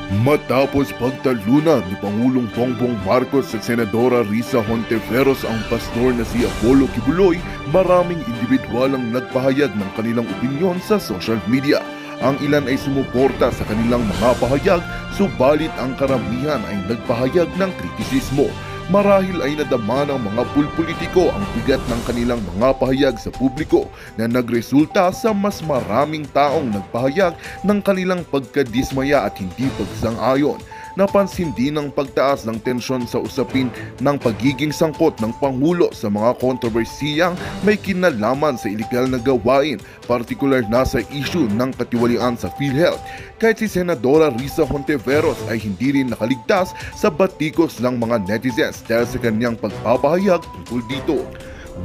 Matapos pagtalunan ni Pangulong Bongbong Marcos sa Senadora Risa Hontiveros ang pastor na si Apollo Kibuloy, maraming individual ang nagpahayag ng kanilang opinyon sa social media. Ang ilan ay sumuporta sa kanilang mga pahayag, subalit ang karamihan ay nagpahayag ng kritisismo. Marahil ay nadama ng mga pulpolitiko ang bigat ng kanilang mga pahayag sa publiko na nagresulta sa mas maraming taong nagpahayag ng kanilang pagkadismaya at hindi pagsang-ayon. Napansin din ang pagtaas ng tensyon sa usapin ng pagiging sangkot ng Pangulo sa mga kontrobersiyang may kinalaman sa ilegal na gawain, partikular na sa issue ng katiwalian sa PhilHealth. Kahit si Senadora Risa Hontiveros ay hindi rin nakaligtas sa batikos ng mga netizens dahil sa kanyang pagpapahayag tungkol dito.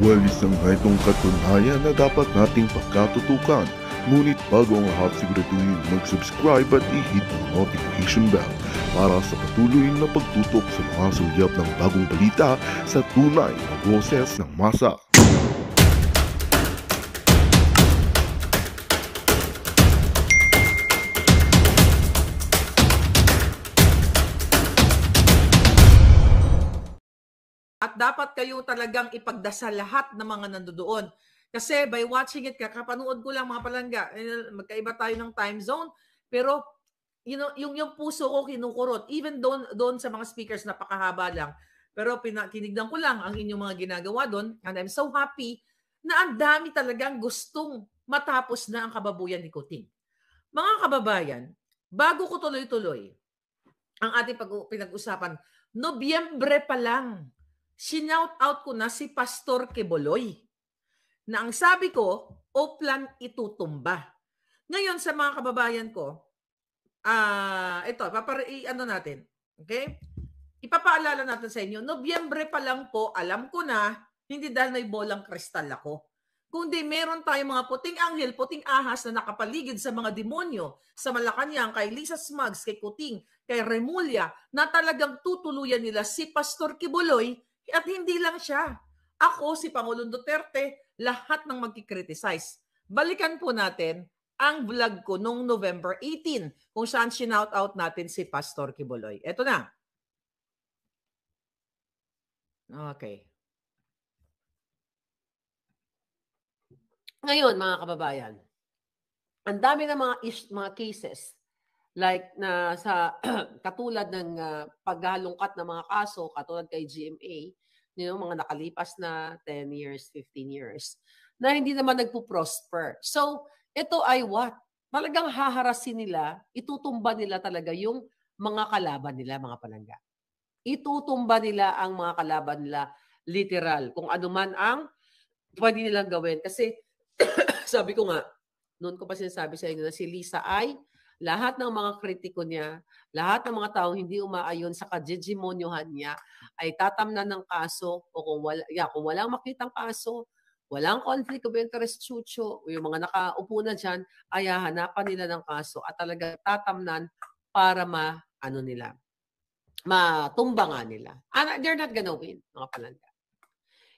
Walis ang itong katunayan na dapat nating pagkatutukan. Ngunit bago ang lahat, siguraduhin mag-subscribe at i-hit ang notification bell para sa patuloy na pagtutok sa mga sulyap ng bagong balita sa tunay na boses ng masa. At dapat kayo talagang ipagdasal lahat ng mga nandoon. Kasi by watching it, kakapanood ko lang mga palangga, magkaiba tayo ng time zone, pero yung puso ko kinukurot, even doon sa mga speakers, napakahaba lang. Pero kinignan ko lang ang inyong mga ginagawa doon, and I'm so happy na ang dami talagang gustong matapos na ang kababuyan ni Kuting. Mga kababayan, bago ko tuloy-tuloy ang ating pinag-usapan, Nobyembre pa lang, sinout out ko na si Pastor Kibuloy na ang sabi ko, Oplan itutumba. Ngayon sa mga kababayan ko, ito, natin, okay? Ipapaalala natin sa inyo, Nobyembre pa lang po, alam ko na, hindi dahil may bolang kristal ako. Kundi meron tayong mga puting anghel, puting ahas na nakapaligid sa mga demonyo, sa Malacanang, kay Lisa Smugs, kay Kuting, kay Remulla, na talagang tutuluyan nila si Pastor Kibuloy, at hindi lang siya. Ako, si Pangulong Duterte, lahat ng magkikriticize. Balikan po natin ang vlog ko noong November 18 kung saan shinout out natin si Pastor Kibuloy. Ito na. Okay. Ngayon, mga kababayan, ang dami ng mga cases like na sa katulad ng paghalungkat ng mga kaso, katulad kay GMA, mga nakalipas na 10 years, 15 years, na hindi naman nagpo-prosper. So, ito ay what? Talagang haharasin nila, itutumba nila talaga yung mga kalaban nila, mga palangga. Itutumba nila ang mga kalaban nila, literal. Kung ano man ang pwede nilang gawin. Kasi, sabi ko nga, noon ko pa sinasabi sa inyo na si Lisa ay lahat ng mga kritiko niya, lahat ng mga taong hindi umaayon sa kajejemonyohan niya ay tatamnan ng kaso o kung walang makitang kaso, walang conflict of interest, chucho, yung mga nakaupo na dyan, ay hahanapan nila ng kaso at talaga tatamnan para matumba nga nila. They're not gonna win, mga palangga.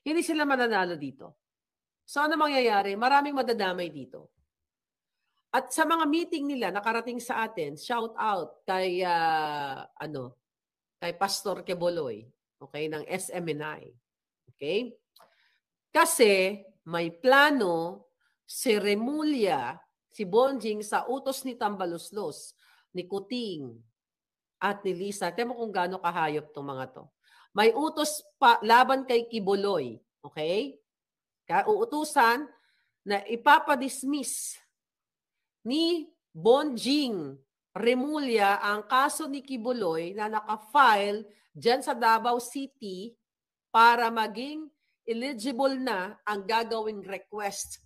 Hindi sila mananalo dito. So ano mangyayari? Maraming madadamay dito. At sa mga meeting nila, nakarating sa atin, shout out kay Pastor Kibuloy, okay, ng SMNI. Okay? Kasi may plano si Remulla, si Bonjing sa utos ni Tambaluslos, ni Kuting, at ni Lisa. Tignan mo kung gaano kahayop itong mga to. May utos pa laban kay Kibuloy. Okay? Uutusan na ipapadismiss ni Bonjing Remulla ang kaso ni Kibuloy na naka-file dyan sa Davao City para maging eligible na ang gagawing request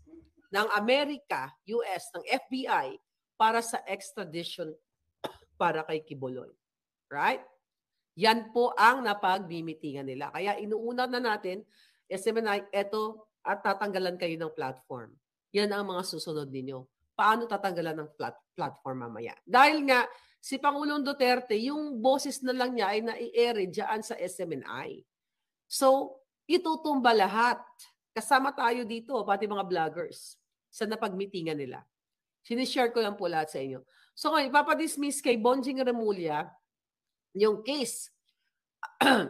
ng Amerika, US, ng FBI para sa extradition para kay Kibuloy. Right? Yan po ang napagmimitingan nila. Kaya inuuna na natin, SMNI, eto at tatanggalan kayo ng platform. Yan ang mga susunod ninyo. Paano tatanggalan ng platform mamaya? Dahil nga, si Pangulong Duterte, yung boses na lang niya ay nai-air dyan sa SMNI. So, itutumba lahat. Kasama tayo dito, pati mga vloggers, sa napagmitingan nila. Sinishare ko lang po lahat sa inyo. So ngayon, ipapadismiss kay Bonjing Remulla yung case.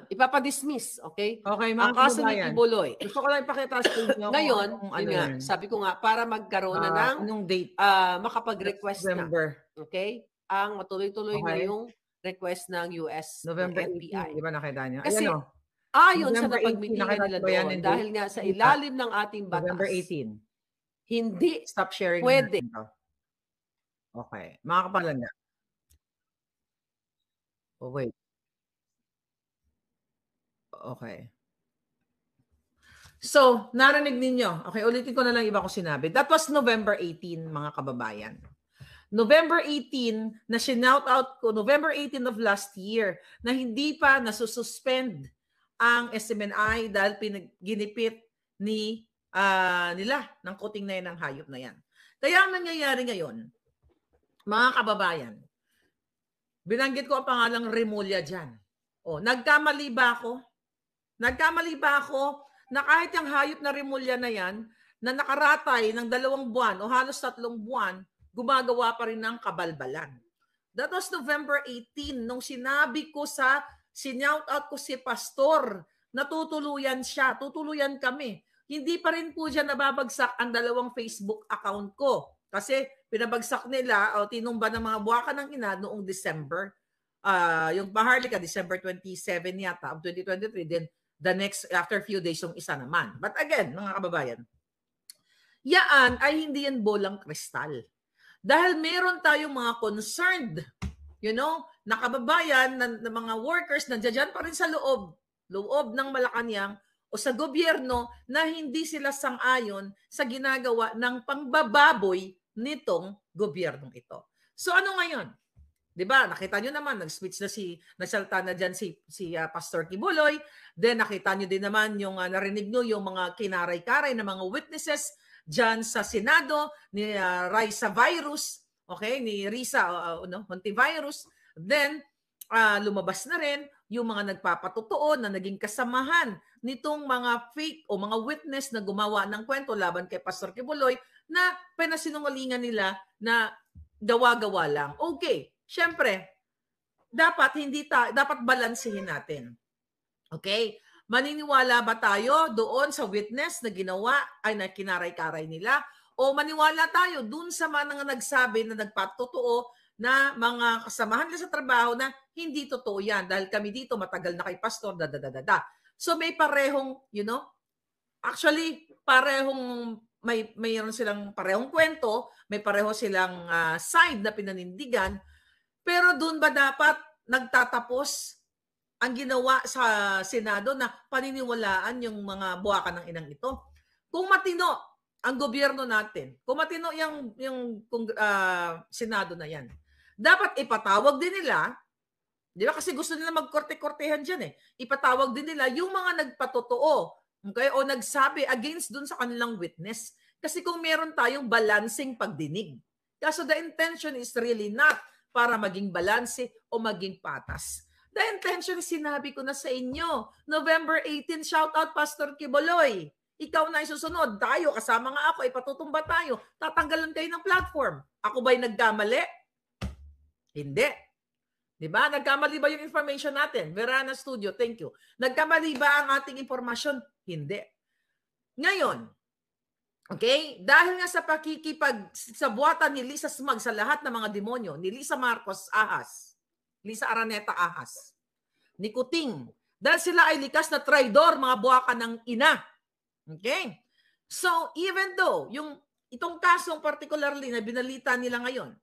Ipapadismiss, okay? Okay, Ang mga kaso ni kababayan. Kibuloy. Gusto ko lang ipakita sa inyo kung Ngayon, anong yun nga, yan. sabi ko nga, para magkaroon na ng Anong date? makapag-request na. November. Okay? Ang matuloy-tuloy na Okay. yung request ng US, November ng 18, FBI. di ba nakita niyo? Kasi, Ayan o. ayon sa November 18, napagmitingan nakita nila ba yan doon, in dahil nga sa ilalim ng ating November batas, 18. hindi Stop sharing. pwede. natin to. Okay. Mga kapalanda. Oh, wait. Okay. So, narinig ninyo. Okay, ulitin ko na lang iba ko sinabi. That was November 18, mga kababayan. November 18, na shinout out ko, November 18 of last year, na hindi pa nasususpend ang SMNI dahil ginipit nila ng kuting na yan ng hayop na yan. Kaya ang nangyayari ngayon, mga kababayan, binanggit ko ang pangalang Remulla dyan. O, nagkamali ba ako? Nagkamali ba ako na kahit yung hayop na Remulla na yan, na nakaratay ng 2 buwan o halos 3 buwan, gumagawa pa rin ng kabalbalan. That was November 18, nung sinabi ko sinout out ko si Pastor, natutuluyan siya, tutuluyan kami. Hindi pa rin po dyan nababagsak ang 2 Facebook account ko. Kasi pinabagsak nila o tinumba ng mga buwaka ng ina noong December. Yung Maharlika, December 27 yata of 2023. Then the next, after few days, yung isa naman. But again, mga kababayan, yaan ay hindi yan bolang kristal. Dahil meron tayong mga concerned, na kababayan, na mga workers, nandiyan pa rin sa loob ng Malacanang o sa gobyerno na hindi sila sang-ayon sa ginagawa ng pangbababoy nitong gobyernong ito. So ano ngayon? 'Di ba? Nakita nyo naman, nag-speech na nagsalta na diyan si Pastor Kibuloy. Then nakita nyo din naman yung narinig nyo yung mga kinaray-karay na mga witnesses diyan sa Senado ni Risa Virus, okay? Ni Risa Hontivirus. Then lumabas na rin yung mga nagpapatotoo na naging kasamahan nitong mga fake o mga witness na gumawa ng kwento laban kay Pastor Kibuloy na pinasinungalingan nila na gawa-gawa lang. Okay. Siyempre, dapat balansehin natin. Okay? Maniniwala ba tayo doon sa witness na ginawa ay na kinaray-karay nila? O maniwala tayo doon sa mga nagsabi na nagpatotoo na mga kasamahan nila sa trabaho na hindi totoo yan dahil kami dito matagal na kay pastor, So may parehong, actually mayroon silang parehong kwento, may pareho silang side na pinanindigan. Pero doon ba dapat nagtatapos ang ginawa sa Senado na paniniwalaan yung mga buwakan ng inang ito? Kung matino ang gobyerno natin, kung matino yung Senado na yan, dapat ipatawag din nila, di ba kasi gusto nila magkorte-kortehan dyan ipatawag din nila yung mga nagpatotoo, okay, o nagsabi against dun sa kanilang witness. Kasi kung meron tayong balancing pagdinig. Kaso the intention is really not para maging balanse o maging patas. The intention, sinabi ko na sa inyo, November 18, shout out Pastor Kibuloy. Ikaw na isusunod. Tayo, kasama nga ako, ipatutumba tayo. Tatanggalan kayo ng platform. Ako ba'y nagkamali? Hindi. Diba? Nagkamali ba yung information natin? Verana Studio, thank you. Nagkamali ba ang ating informasyon? Hindi. Ngayon, okay? Dahil nga sa sa buwatan ni Lisa Smag sa lahat ng mga demonyo, ni Lisa Marcos Ahas, Lisa Araneta Ahas, ni Kuting, dahil sila ay likas na traidor, mga buwakan ng ina. Okay? So, even though, itong kasong particularly na binalita nila ngayon,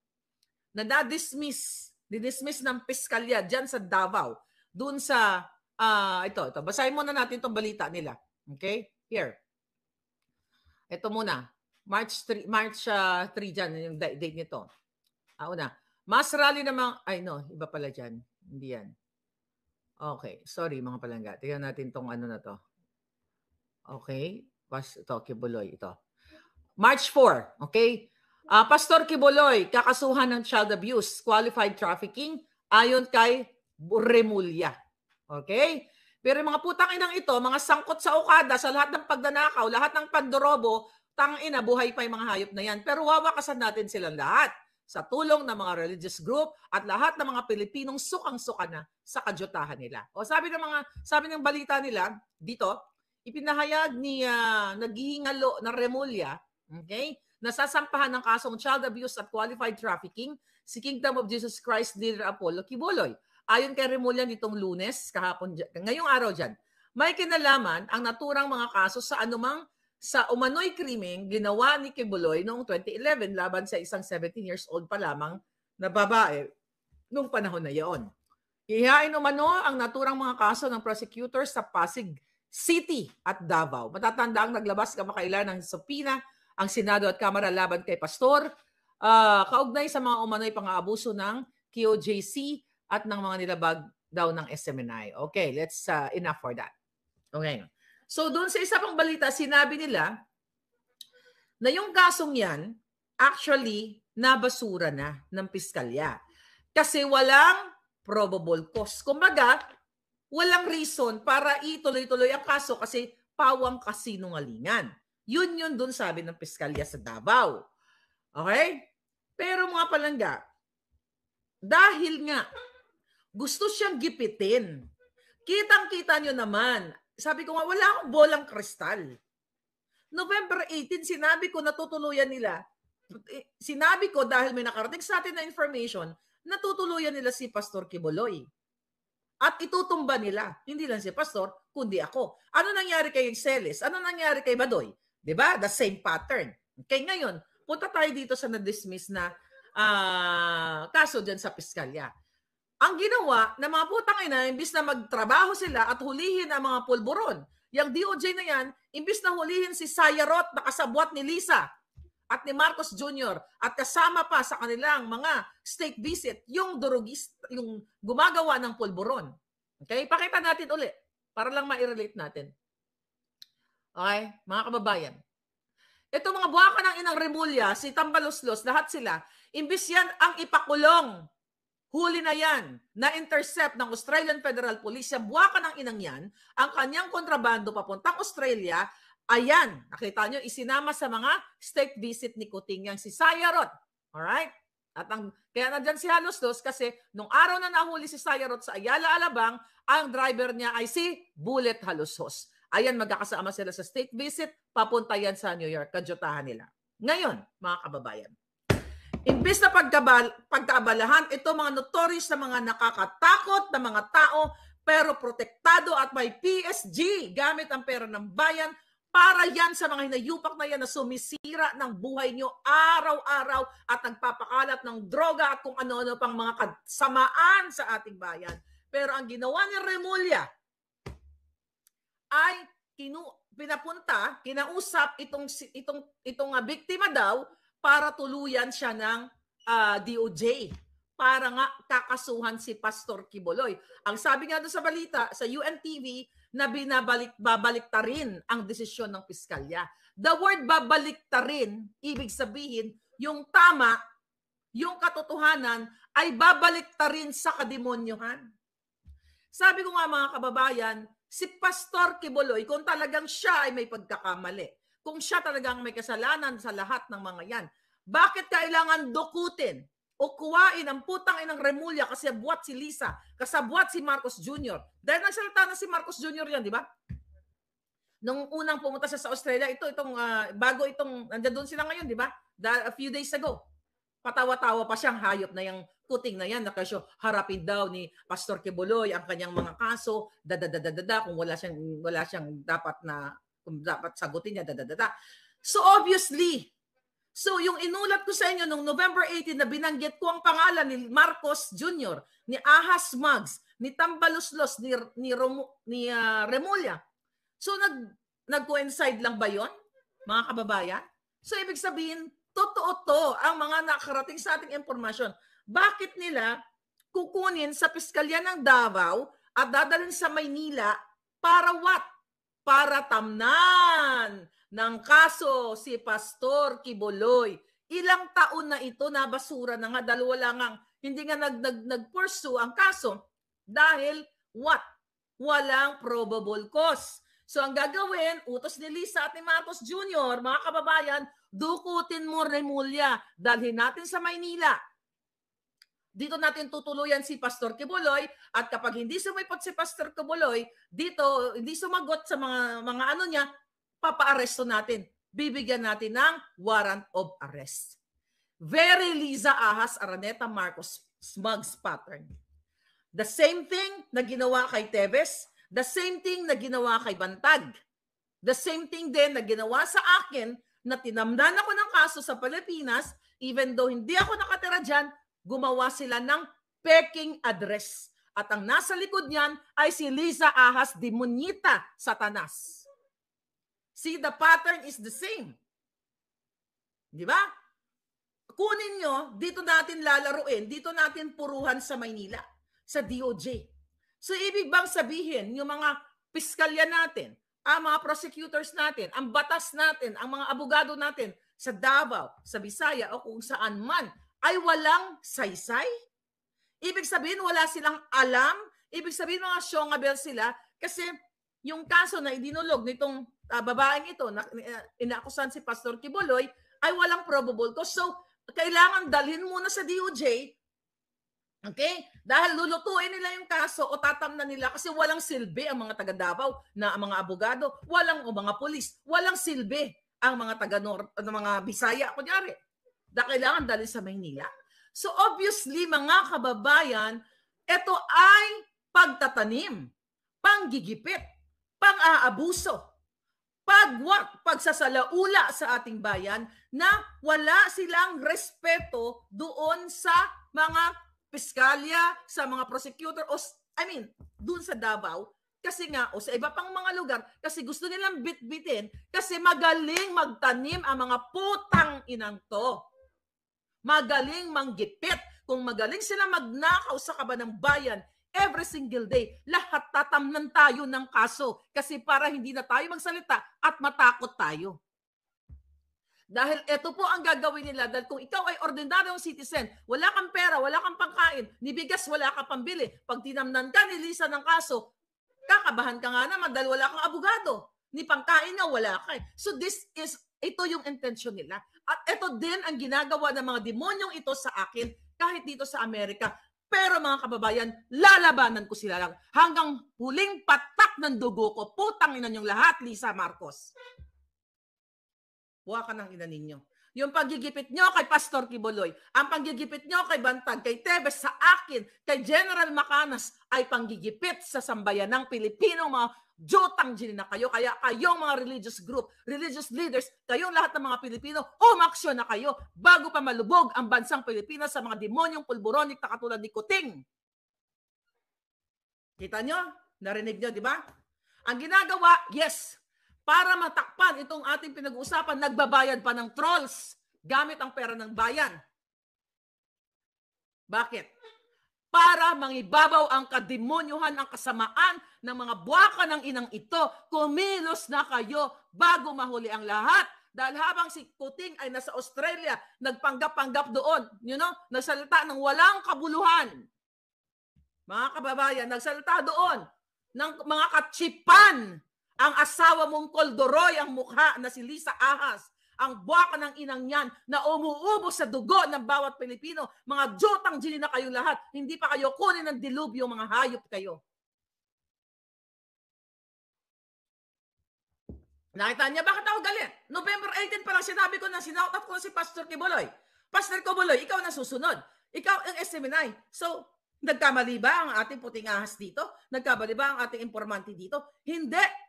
na didismiss ng piskalya dyan sa Davao, dun sa, ito, basahin muna natin itong balita nila. Okay? Here. Ito muna. March 3 dyan, yung date nito. Una. Mas rally namang, iba pala dyan. Hindi yan. Okay. Sorry mga palangga. Tingnan natin tong na to. Okay. Ito, Kibuloy. Ito. March 4. Okay. Pastor Kibuloy, kakasuhan ng child abuse, qualified trafficking, ayon kay Remulla. Okay? Pero yung mga putang inang ito, mga sangkot sa Okada, sa lahat ng pagdanakaw, lahat ng pandorobo, tangina, buhay pa yung mga hayop na yan. Pero wawakasan natin silang lahat. sa tulong ng mga religious group at lahat ng mga Pilipinong sukang-suka na sa kadyutahan nila. O sabi ng balita nila dito, ipinahayag ni naghihingalo na Remulla, okay, nasasampahan ng kasong child abuse at qualified trafficking si Kingdom of Jesus Christ leader Apollo Kibuloy. Ayon kay Remulla nitong Lunes, ngayong araw dyan, may kinalaman ang naturang mga kaso sa umano'y krimeng ginawa ni Kibuloy noong 2011 laban sa isang 17 years old pa lamang na babae noong panahon na iyon. Ihain umano ang naturang mga kaso ng prosecutors sa Pasig City at Davao. Matatanda ang naglabas kamakailan ng subpoena ang Senado at Kamara laban kay Pastor kaugnay sa mga umano'y pang-aabuso ng QJC at ng mga nilabag daw ng SMNI. Okay, let's enough for that. Okay. So doon sa isa pang balita, sinabi nila na yung kasong yan actually nabasura na ng piskalya. Kasi walang probable cause. Kumbaga, walang reason para ituloy-tuloy ang kaso kasi pawang kasinungalingan. Yun doon sabi ng piskalya sa Davao. Okay? Pero mga palangga, dahil nga gusto siyang gipitin, kitang-kita nyo naman, sabi ko nga, wala akong bolang kristal. November 18, sinabi ko natutuluyan nila. Sinabi ko dahil may nakarating sa atin na information, natutuluyan nila si Pastor Kibuloy. At itutumba nila, hindi lang si Pastor, kundi ako. Ano nangyari kay Celes? Ano nangyari kay Badoy? Diba? The same pattern. Okay, ngayon, punta tayo dito sa na-dismiss na kaso dyan sa piskalya. Ang ginawa ng mga putang ina, imbis na magtrabaho sila at hulihin ang mga pulburon. Yung DOJ na yan, imbis na hulihin si Sayarot na kasabwat ni Lisa at ni Marcos Jr. at kasama pa sa kanilang mga state visit, yung yung gumagawa ng pulburon. Okay? Pakita natin uli para lang ma-relate natin. Okay? Mga kababayan. Ito mga buwaka ng inang Remulla, si Tambaloslos, lahat sila, imbis yan ang ipakulong. Huli na yan, na-intercept ng Australian Federal Police, yung buwaka ng inang yan, ang kanyang kontrabando papuntang Australia, ayan, nakita nyo, isinama sa mga state visit ni Kuting yang si Sayarot. Alright? At kaya nandyan si Haloslos kasi nung araw na nahuli si Sayarot sa Ayala, Alabang, ang driver niya ay si Bullet Haloslos. Ayan, magkakasama sila sa state visit, papunta yan sa New York, kadyutahan nila. Ngayon, mga kababayan, imbis na pagkaabalahan, ito mga notorious na mga nakakatakot na mga tao, pero protektado at may PSG gamit ang pera ng bayan para yan sa mga hinayupak na yan na sumisira ng buhay nyo araw-araw at nagpapakalat ng droga at kung ano-ano pang mga kasamaan sa ating bayan. Pero ang ginawa ni Remulla ay kinausap itong biktima daw para tuluyan siya ng DOJ para nga kakasuhan si Pastor Kibuloy. Ang sabi nga doon sa balita sa UNTV na babaliktarin ang desisyon ng piskalya. The word babaliktarin, ibig sabihin yung tama, yung katotohanan ay babaliktarin sa kademonyohan. Sabi ko nga mga kababayan, si Pastor Kibuloy, kung talagang siya ay may pagkakamali, kung siya talagang may kasalanan sa lahat ng mga yan, bakit kailangan dukutin o kuwain ang putang inang Remulla kasi buwat si Lisa, kasabwat si Marcos Jr. Dahil nagsalita na si Marcos Jr. yan, di ba? Nung unang pumunta siya sa Australia, nandiyan doon sila ngayon, di ba? A few days ago. Patawa-tawa pa siyang hayop na yung Kuting na yan, na kasi harapin daw ni Pastor Kibuloy ang kanyang mga kaso, kung wala siyang kung dapat sagutin niya, So obviously, yung inulat ko sa inyo nung November 18 na binanggit ko ang pangalan ni Marcos Jr., ni Ahas Maggs, ni Tambaloslos, ni Remulla. So nag-coincide lang ba yon, mga kababayan? So ibig sabihin, totoo to ang mga nakarating sa ating impormasyon. Bakit nila kukunin sa piskalya ng Davao at dadalhin sa Maynila para what? Para tamnan ng kaso si Pastor Kibuloy. Ilang taon na ito nabasura na nga dahil hindi nga nag-pursue ang kaso dahil what? Walang probable cause. So ang gagawin, utos ni Lisa at ni Marcos Jr., mga kababayan, dukutin mo Remulla, dalhin natin sa Maynila. Dito natin tutuluyan si Pastor Kibuloy at kapag hindi sumipot si Pastor Kibuloy, dito hindi sumagot sa mga ano niya, papa-aresto natin. Bibigyan natin ng warrant of arrest. Very Liza Ahas, Araneta Marcos Smugs pattern. The same thing na ginawa kay Teves, the same thing na ginawa kay Bantag. The same thing din na ginawa sa akin na tinamdan ako ng kaso sa Pilipinas, even though hindi ako nakatira dyan, gumawa sila ng peking address. At ang nasa likod niyan ay si Liza Ahas Demonita Satanas. See, the pattern is the same. Di ba? Kunin nyo, dito natin lalaruin, dito natin puruhan sa Maynila, sa DOJ. So, ibig bang sabihin, yung mga piskalya natin, ang mga prosecutors natin, ang batas natin, ang mga abogado natin sa Davao, sa Bisaya o kung saan man ay walang saysay? Ibig sabihin wala silang alam? Ibig sabihin mga syongabel sila kasi yung kaso na idinulog nitong babaeng ito na inaakusan si Pastor Kibuloy ay walang probable cause. So, kailangan dalhin muna sa DOJ. Okay? Dahil lulutuin nila yung kaso o tatamnan nila kasi walang silbi ang mga taga Davao na ang mga abogado, walang o mga pulis, walang silbi ang mga taga mga Bisaya kunyari. Dahil kailangan dalhin sa Maynila. So obviously mga kababayan, ito ay pagtatanim, panggigipit, pang-aabuso, pagsasalaula sa ating bayan na wala silang respeto doon sa mga piskalya, sa mga prosecutor, o doon sa Davao, kasi nga, o sa iba pang mga lugar, kasi gusto nilang bitbitin, kasi magaling magtanim ang mga putang inang to. Magaling manggipit. Kung magaling sila magnakaw sa kaba ng bayan, every single day, lahat tatamnan tayo ng kaso, kasi para hindi na tayo magsalita at matakot tayo. Dahil ito po ang gagawin nila. Dahil kung ikaw ay ordinaryong citizen, wala kang pera, wala kang pangkain, ni bigas wala kang pambili. Pag tinamnan ka, nilisa ng kaso, kakabahan ka nga naman dahil wala kang abogado. Ni pangkain nga wala ka. So ito yung intention nila. At ito din ang ginagawa ng mga demonyong ito sa akin kahit dito sa Amerika. Pero mga kababayan, lalabanan ko sila lang. Hanggang huling patak ng dugo ko, putang ina niyong lahat, Lisa Marcos. Buha ka ng ina ninyo. Yung paggigipit nyo kay Pastor Kibuloy, ang paggigipit nyo kay Bantag, kay Teves, sa akin, kay General Macanas, ay panggigipit sa sambayan ng Pilipino, mga jutang na kayo. Kaya kayong mga religious group, religious leaders, kayong lahat ng mga Pilipino, umaksyon na kayo bago pa malubog ang bansang Pilipinas sa mga demonyong pulburonik na katulad ni Kuting. Kita nyo? Narinig nyo, di ba? Ang ginagawa, yes, para matakpan itong ating pinag-uusapan, nagbabayad pa ng trolls gamit ang pera ng bayan. Bakit? Para mangibabaw ang kademonyuhan, ang kasamaan ng mga buwaka ng inang ito. Kumilos na kayo bago mahuli ang lahat. Dahil habang si Kuting ay nasa Australia, nagpanggap-panggap doon, nagsalita ng walang kabuluhan. Mga kababayan, nagsalita doon ng mga katsipan. Ang asawa mong Koldoroy, ang mukha na si Liza Ahas, ang buwaka ng inang yan na umuubos sa dugo ng bawat Pilipino. Mga jutang jini na kayong lahat. Hindi pa kayo kunin ng dilubyo, mga hayop kayo. Nakita niya, bakit ako galit? November 18 pa lang sinabi ko na sinautat ko si Pastor Kibuloy. Pastor Kibuloy, ikaw na susunod. Ikaw ang SMNI. So, nagkamali ba ang ating puting ahas dito? Nagkamali ba ang ating informante dito? Hindi.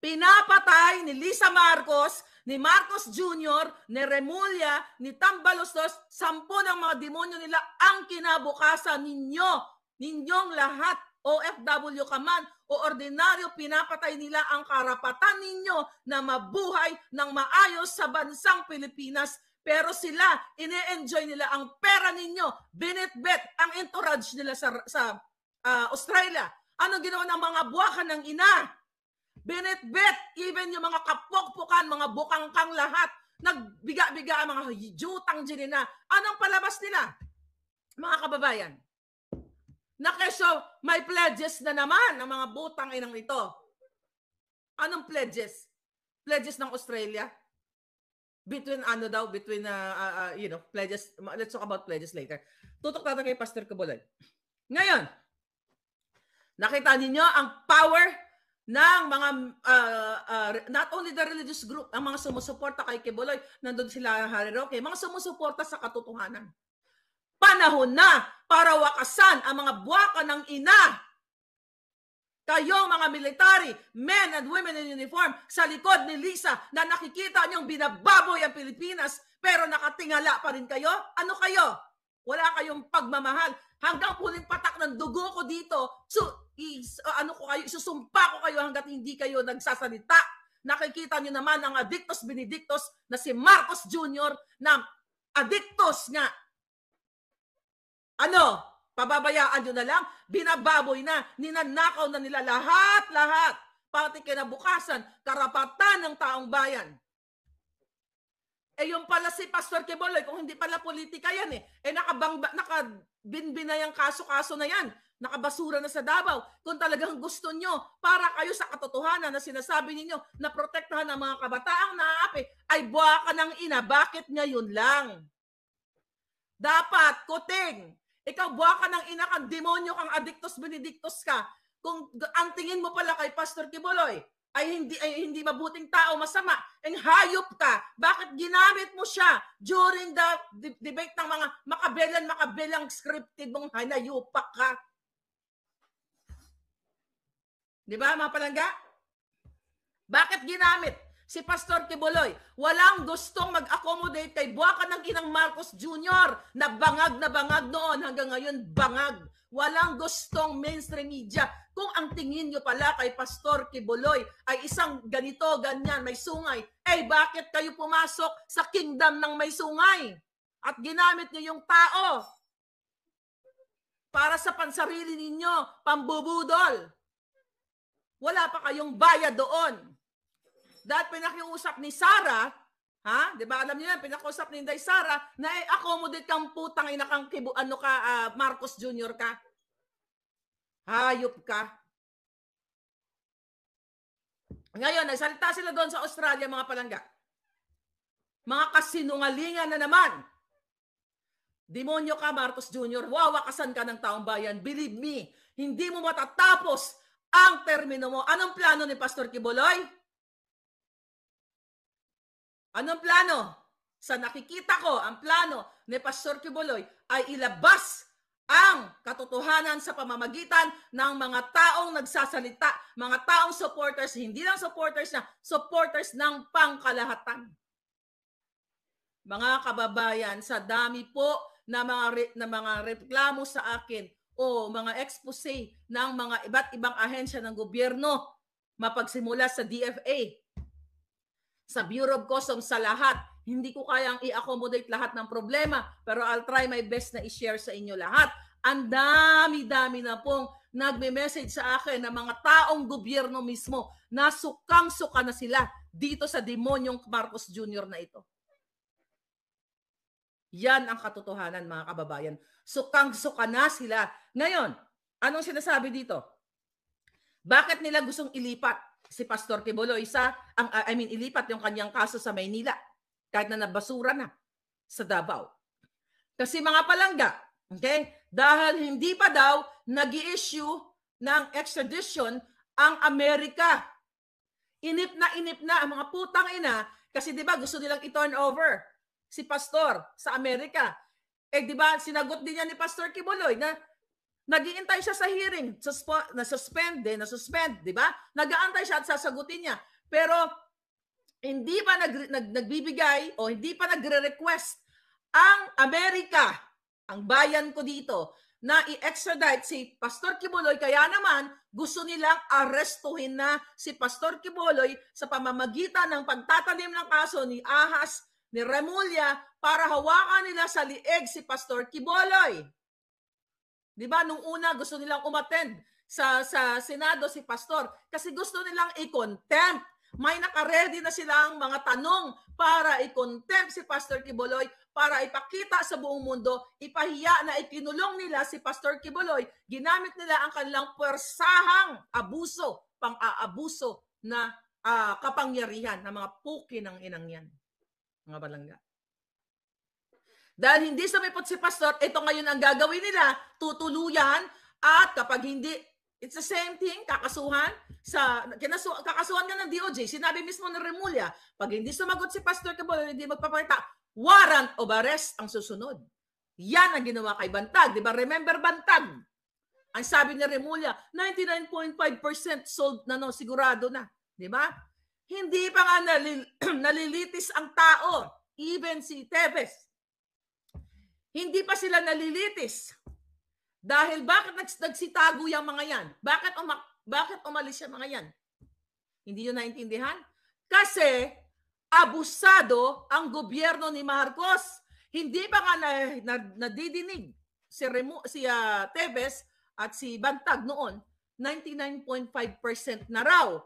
Pinapatay ni Lisa Marcos, ni Marcos Jr., ni Remulla, ni Tambalostos, 10 ng mga demonyo nila ang kinabukasan ninyong lahat, OFW ka man o ordinaryo, pinapatay nila ang karapatan ninyo na mabuhay ng maayos sa bansang Pilipinas. Pero sila, ine-enjoy nila ang pera ninyo, binitbit ang entourage nila sa Australia. Ano ginawa ng mga buwakan ng ina? Binitbit, even yung mga kapokpukan, mga bukangkang lahat, nagbiga-biga ang mga jutang dyan na. Anong palabas nila? Mga kababayan, na keso may pledges na naman ng mga butang inang ito. Anong pledges? Pledges ng Australia? between pledges. Let's talk about pledges later. Tutok natin kay Pastor Kibuloy. Ngayon, nakita ninyo ang power ng mga not only the religious group, ang mga sumusuporta kay Kibuloy, nandun sila Harry Roque, mga sumusuporta sa katotohanan. Panahon na para wakasan ang mga buwaka ng ina. Kayong mga military, men and women in uniform, sa likod ni Lisa na nakikita niyong binababoy ang Pilipinas, pero nakatingala pa rin kayo? Ano kayo? Wala kayong pagmamahal. Hanggang huling patak ng dugo ko dito, isusumpa ko kayo hanggat hindi kayo nagsasalita. Nakikita niyo naman ang adictus benedictus na si Marcos Jr. na adictus nga. Pababayaan nyo na lang, binababoy na, ninanakaw na nila lahat, pati kinabukasan, karapatan ng taong bayan. Yung pala si Pastor Kibuloy, kung hindi pala politika yan nakabinbin na yung kaso-kaso na yan, nakabasura na sa Davao. Kung talagang gusto nyo, para kayo sa katotohanan na sinasabi ninyo na protektahan ng mga kabataang naaapi, ay buwaka ng ina, bakit ngayon lang? Dapat, kuting, ikaw buwaka ng ina kang demonyo kang adictus benedictus ka. Kung ang tingin mo pala kay Pastor Kibuloy ay hindi mabuting tao, masama, hayop ka. Bakit ginamit mo siya during the debate ng mga makabelang scripted mong hanayupak ka? Di ba, mga palangga? Bakit ginamit si Pastor Kibuloy? Walang gustong mag-accommodate kay buwaka ng inang Marcos Jr. na bangag noon, hanggang ngayon bangag. Walang gustong mainstream media. Kung ang tingin nyo pala kay Pastor Kibuloy ay isang ganito, ganyan, may sungay, bakit kayo pumasok sa kingdom ng may sungay? At ginamit nyo yung tao para sa pansarili ninyo, pambubudol. Wala pa kayong bayad doon. Dahil pinakiusap ni Sarah, di ba alam niyo yan, pinakiusap ni Inday Sarah, na accommodate kang putang ina kang Marcos Jr. ka. Hayop ka. Ngayon, nagsalita sila doon sa Australia, mga palangga. Mga kasinungalingan na naman. Demonyo ka, Marcos Jr. Wawakasan ka ng taong bayan. Believe me, hindi mo matatapos ang termino mo. Anong plano ni Pastor Kibuloy? Anong plano? Sa nakikita ko, ang plano ni Pastor Kibuloy ay ilabas ang katotohanan sa pamamagitan ng mga taong nagsasalita, mga taong supporters, hindi lang supporters ng pangkalahatan. Mga kababayan, sa dami po na mga reklamo sa akin o mga expose ng mga iba't ibang ahensya ng gobyerno, mapagsimula sa DFA, sa Bureau of Customs, sa lahat. Hindi ko kayang i-accommodate lahat ng problema, pero I'll try my best na i-share sa inyo lahat. Ang dami-dami na pong nagme-message sa akin na mga taong gobyerno mismo na sukang-suka na sila dito sa demonyong Marcos Jr. na ito. Yan ang katotohanan, mga kababayan. Sukang-suka na sila. Ngayon, anong sinasabi dito? Bakit nila gustong ilipat si Pastor Kibuloy ilipat yung kanyang kaso sa Maynila kahit na nabasura na sa Davao? Kasi mga palangga, okay? Dahil hindi pa daw nag-i-issue ng extradition ang Amerika. Inip na ang mga putang ina kasi 'di ba gusto nilang i-turn over si Pastor sa Amerika. Di ba sinagot din niya ni Pastor Kibuloy na nag-iintay siya sa hearing, na-suspend, di ba? Nag-aantay siya at sasagutin niya. Pero hindi pa nagbibigay o hindi pa nagre-request ang Amerika, ang bayan ko dito, na i-extradite si Pastor Kibuloy. Kaya naman, gusto nilang arestuhin na si Pastor Kibuloy sa pamamagitan ng pagtatanim ng kaso ni Ahas, ni Remulla, para hawakan nila sa lieg si Pastor Kibuloy. Di ba? Nung una, gusto nilang umattend sa Senado si Pastor kasi gusto nilang i-contempt. May nakaredy na silang mga tanong para i-contempt si Pastor Kibuloy, para ipakita sa buong mundo, ipahiya na ikinulong nila si Pastor Kibuloy. Ginamit nila ang kanilang puwersahang abuso, pang-aabuso na kapangyarihan ng mga puki ng inang yan. mga balangga. Dahil hindi sumipot si pastor, ito ngayon ang gagawin nila, tutuluyan, at kapag hindi, it's the same thing, kakasuhan nga ng DOJ, sinabi mismo ng Remulla, pag hindi sumagot si Pastor Kibuloy, hindi magpapakita, warrant of arrest ang susunod. Yan ang ginawa kay Bantag, di ba? Remember Bantag? Ang sabi ni Remulla, 99.5% sold na, no, sigurado na, di ba? Hindi pa nga nalilitis ang tao, even si Teves. Hindi pa sila nalilitis. Dahil bakit nagsitago yung mga yan? Bakit umalis yung mga yan? Hindi nyo naintindihan? Kasi abusado ang gobyerno ni Marcos. Hindi pa nga nadidinig si Teves at si Bantag noon, 99.5% na raw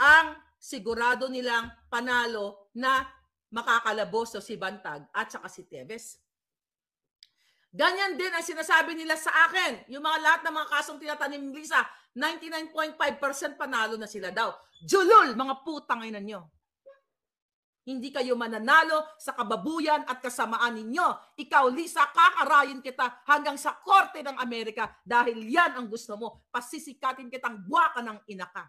ang sigurado nilang panalo na makakalabos si Bantag at saka si Teves. Ganyan din ang sinasabi nila sa akin. Yung mga lahat ng mga kasong tinatanim ni Lisa, 99.5% panalo na sila daw. Julul, mga putang ina nyo. Hindi kayo mananalo sa kababuyan at kasamaan ninyo. Ikaw, Lisa, kakarayin kita hanggang sa korte ng Amerika dahil yan ang gusto mo. Pasisikatin kitang buwaka ng ina ka.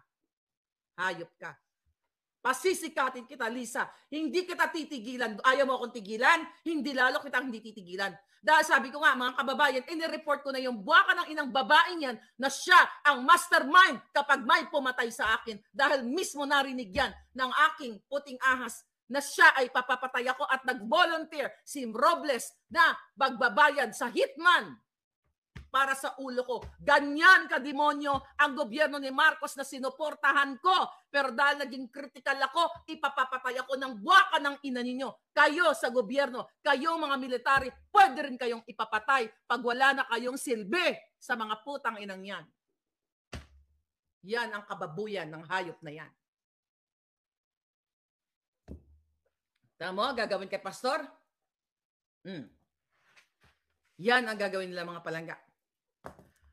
Hayop ka. Pasisikatin kita, Lisa. Hindi kita titigilan. Ayaw mo akong tigilan? Hindi lalo kita hindi titigilan. Dahil sabi ko nga, mga kababayan, inireport ko na yung buwaka ng inang babaeng yan na siya ang mastermind kapag may pumatay sa akin. Dahil mismo narinig yan ng aking puting ahas na siya ay papapatay ako at nag-volunteer si Robles na magbabayad sa hitman para sa ulo ko. Ganyan kademonyo ang gobyerno ni Marcos na sinuportahan ko. Pero dahil naging critical ako, ipapapatay ako ng buwaka ng ina ninyo. Kayo sa gobyerno, kayong mga military, pwede rin kayong ipapatay pag wala na kayong silbi sa mga putang inang yan. Yan ang kababuyan ng hayop na yan. Tama mo, gagawin kay pastor? Yan ang gagawin nila mga palangga.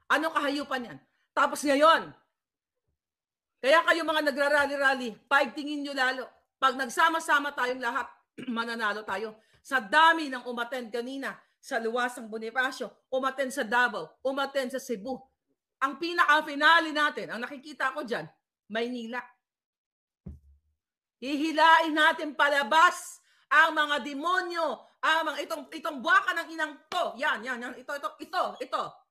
Ano kahayupan yan? Tapos ngayon, kaya kayo mga nagrarally-rally, paigtingin nyo lalo. Pag nagsama-sama tayong lahat, mananalo tayo. Sa dami ng umattend kanina sa Luwasang Bonifacio, umattend sa Davao, umattend sa Cebu. Ang pinaka-finale natin, ang nakikita ko dyan, Maynila. Hihilain natin palabas ang mga demonyo, ang mga itong buwaka ng inang to. Yan,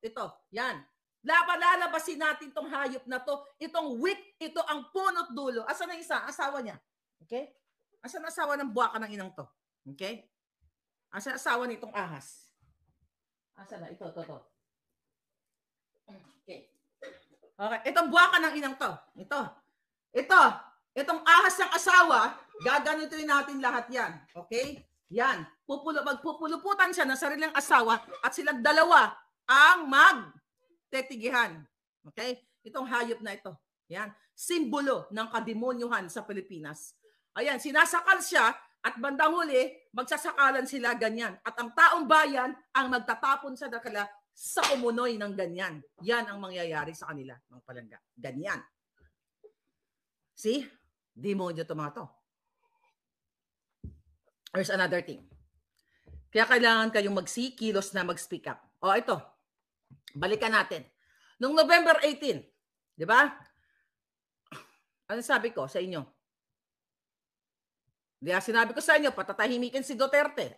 ito. Yan. Lalabasin natin itong hayop na to. Itong weak, ito ang punot dulo. Asan na isa? Asawa niya. Okay? Asan ang asawa ng buwaka ng inang to? Okay? Asan ang asawa nitong ahas? Asan na? Ito. Okay. Okay. Itong buwaka ng inang to. Itong ahas ng asawa, gaganituin natin lahat yan. Okay? Yan. Magpupuluputan siya ng sariling asawa at silang dalawa ang magtetigihan. Okay? Itong hayop na ito. Yan. Simbolo ng kademonyuhan sa Pilipinas. Ayan, sinasakal siya at bandang huli, magsasakalan sila ganyan. At ang taong bayan ang magtatapon sa dakala sa kumunoy ng ganyan. Yan ang mangyayari sa kanila, mga palangga. Ganyan. See? Demonyo to mga to. There's another thing. Kaya kailangan kayong magsikilos na mag-speak up. O ito, balikan natin. Noong November 18, di ba? Ano sabi ko sa inyo? Sinabi ko sa inyo, patatahimikin si Duterte.